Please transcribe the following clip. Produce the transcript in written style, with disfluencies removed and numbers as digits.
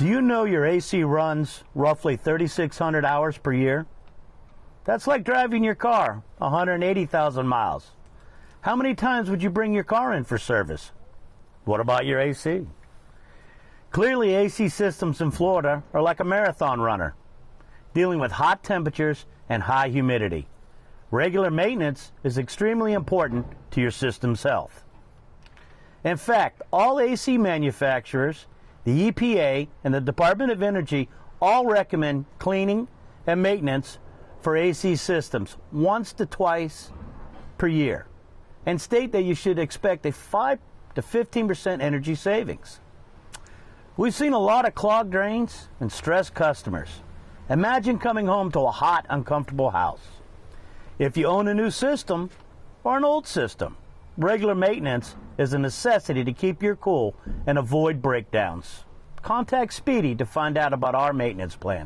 Do you know your AC runs roughly 3,600 hours per year? That's like driving your car 180,000 miles. How many times would you bring your car in for service? What about your AC? Clearly, AC systems in Florida are like a marathon runner, dealing with hot temperatures and high humidity. Regular maintenance is extremely important to your system's health. In fact, all AC manufacturers, the EPA, and the Department of Energy all recommend cleaning and maintenance for AC systems once to twice per year, and state that you should expect a 5 to 15% energy savings. We've seen a lot of clogged drains and stressed customers. Imagine coming home to a hot, uncomfortable house. If you own a new system or an old system, regular maintenance is a necessity to keep your cool and avoid breakdowns. Contact Speedy to find out about our maintenance plan.